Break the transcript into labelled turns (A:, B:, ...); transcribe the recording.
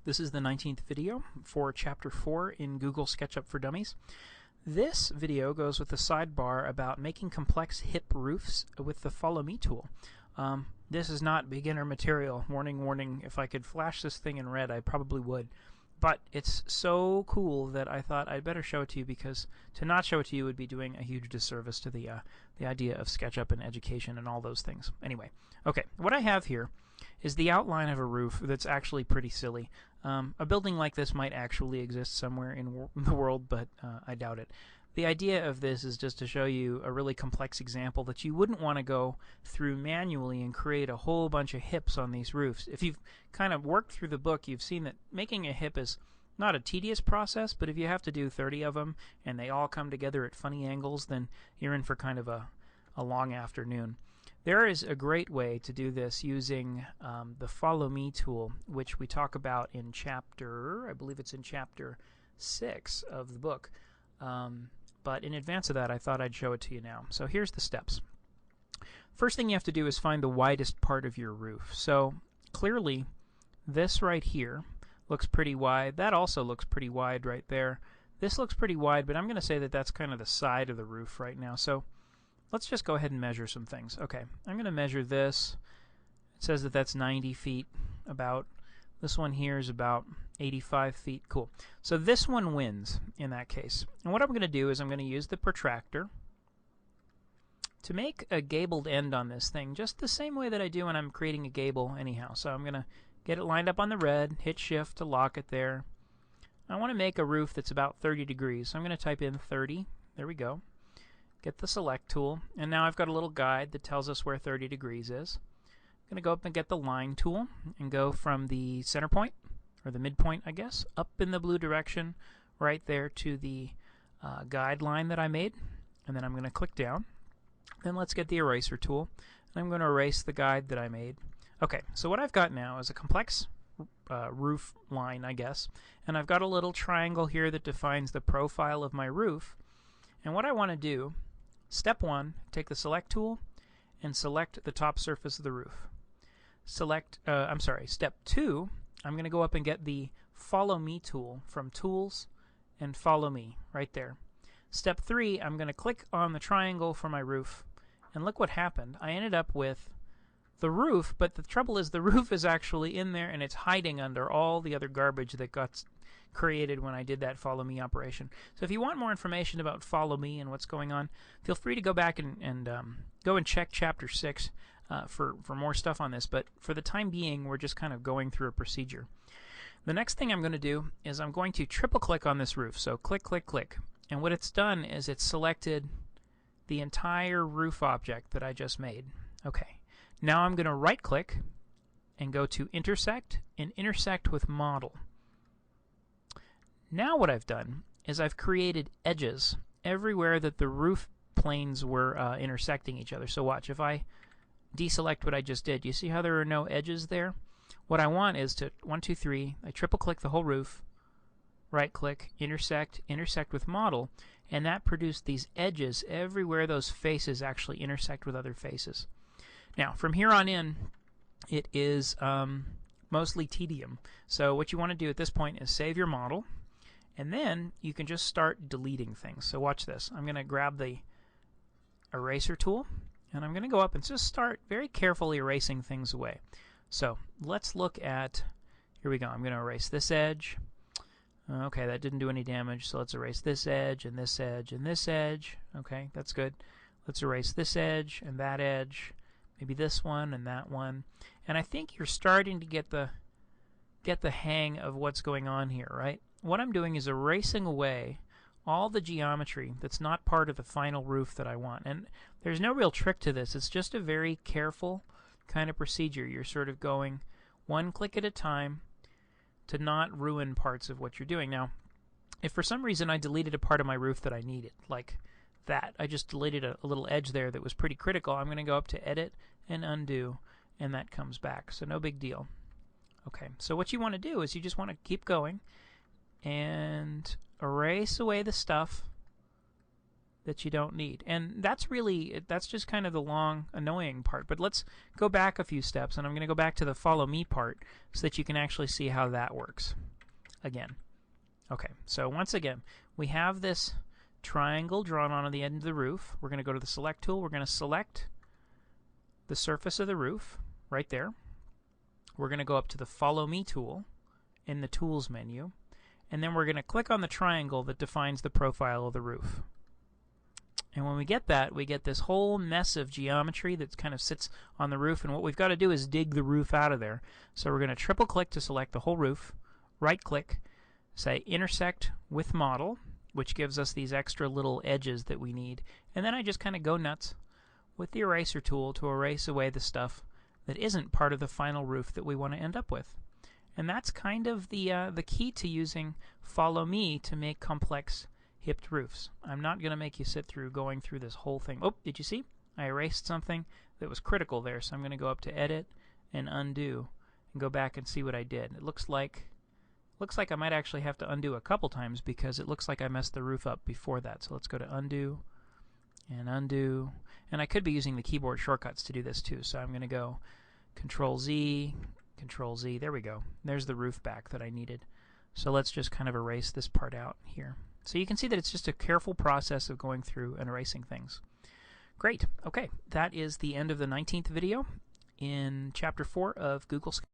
A: This is the 19th video for Chapter 4 in Google SketchUp for Dummies. This video goes with the sidebar about making complex hip roofs with the Follow Me tool. This is not beginner material. Warning, warning. If I could flash this thing in red, I probably would. But it's so cool that I thought I'd better show it to you, because to not show it to you would be doing a huge disservice to the idea of SketchUp and education and all those things. Anyway, okay, what I have here is the outline of a roof that's actually pretty silly. A building like this might actually exist somewhere in the world, but I doubt it. The idea of this is just to show you a really complex example that you wouldn't want to go through manually and create a whole bunch of hips on these roofs. If you've kind of worked through the book, you've seen that making a hip is not a tedious process, but if you have to do 30 of them and they all come together at funny angles, then you're in for kind of a long afternoon. There is a great way to do this using the Follow Me tool, which we talk about in chapter, I believe it's in chapter 6 of the book. But in advance of that, I thought I'd show it to you now. So here's the steps. First thing you have to do is find the widest part of your roof. So clearly, this right here looks pretty wide. That also looks pretty wide right there. This looks pretty wide, but I'm going to say that that's kind of the side of the roof right now. So let's just go ahead and measure some things. Okay, I'm going to measure this. It says that that's 90 feet about. This one here is about 85 feet. Cool. So this one wins in that case. And what I'm going to do is I'm going to use the protractor to make a gabled end on this thing, just the same way that I do when I'm creating a gable anyhow. So I'm going to get it lined up on the red, hit shift to lock it there. I want to make a roof that's about 30 degrees. So I'm going to type in 30. There we go. Get the select tool, and now I've got a little guide that tells us where 30 degrees is. I'm going to go up and get the line tool and go from the center point, or the midpoint I guess, up in the blue direction right there to the guideline that I made, and then I'm going to click down. Then let's get the eraser tool, and I'm going to erase the guide that I made. Okay, so what I've got now is a complex roof line, I guess, and I've got a little triangle here that defines the profile of my roof. And what I want to do, step 1, take the select tool and select the top surface of the roof. Step 2, I'm going to go up and get the Follow Me tool from Tools and Follow Me right there. Step 3, I'm going to click on the triangle for my roof, and look what happened. I ended up with the roof, but the trouble is the roof is actually in there and it's hiding under all the other garbage that got created when I did that Follow Me operation. So if you want more information about Follow Me and what's going on, feel free to go back and go and check chapter 6 for more stuff on this. But for the time being, we're just kind of going through a procedure. The next thing I'm going to do is I'm going to triple click on this roof. So click, click, click. And what it's done is it's selected the entire roof object that I just made. Okay. Now I'm going to right click and go to Intersect and Intersect with Model. Now what I've done is I've created edges everywhere that the roof planes were intersecting each other. So watch, if I deselect what I just did, you see how there are no edges there? What I want is to, 1, 2, 3, I triple click the whole roof, right click, intersect, intersect with model, and that produced these edges everywhere those faces actually intersect with other faces. Now from here on in, it is mostly tedium. So what you want to do at this point is save your model, and then you can just start deleting things. So watch this. I'm going to grab the eraser tool, and I'm going to go up and just start very carefully erasing things away. So let's look at, here we go. I'm going to erase this edge. Okay, that didn't do any damage, so let's erase this edge and this edge and this edge. Okay, that's good. Let's erase this edge and that edge, maybe this one and that one. And I think you're starting to get the hang of what's going on here, right? What I'm doing is erasing away all the geometry that's not part of the final roof that I want. And there's no real trick to this. It's just a very careful kind of procedure. You're sort of going one click at a time to not ruin parts of what you're doing. Now, if for some reason I deleted a part of my roof that I needed, like that, I just deleted a little edge there that was pretty critical, I'm going to go up to Edit and Undo, and that comes back. So no big deal. Okay, so what you want to do is you just want to keep going and erase away the stuff that you don't need. And that's just kind of the long, annoying part. But let's go back a few steps, and I'm going to go back to the follow me part so that you can actually see how that works again. Okay, so once again, we have this triangle drawn on the end of the roof. We're going to go to the select tool. We're going to select the surface of the roof right there. We're going to go up to the follow me tool in the tools menu, and then we're going to click on the triangle that defines the profile of the roof. And when we get that, we get this whole mess of geometry that kind of sits on the roof, and what we've got to do is dig the roof out of there. So we're going to triple click to select the whole roof, right click, say intersect with model, which gives us these extra little edges that we need, and then I just kind of go nuts with the eraser tool to erase away the stuff that isn't part of the final roof that we want to end up with. And that's kind of the key to using follow me to make complex hipped roofs. I'm not going to make you sit through going through this whole thing. Oh, did you see? I erased something that was critical there, so I'm going to go up to edit and undo and go back and see what I did. It looks like I might actually have to undo a couple times because it looks like I messed the roof up before that. So let's go to undo and undo. And I could be using the keyboard shortcuts to do this too. So I'm going to go Control Z, Control Z. There we go. There's the roof back that I needed. So let's just kind of erase this part out here. So you can see that it's just a careful process of going through and erasing things. Great. Okay, that is the end of the 19th video in Chapter 4 of Google Sketchup.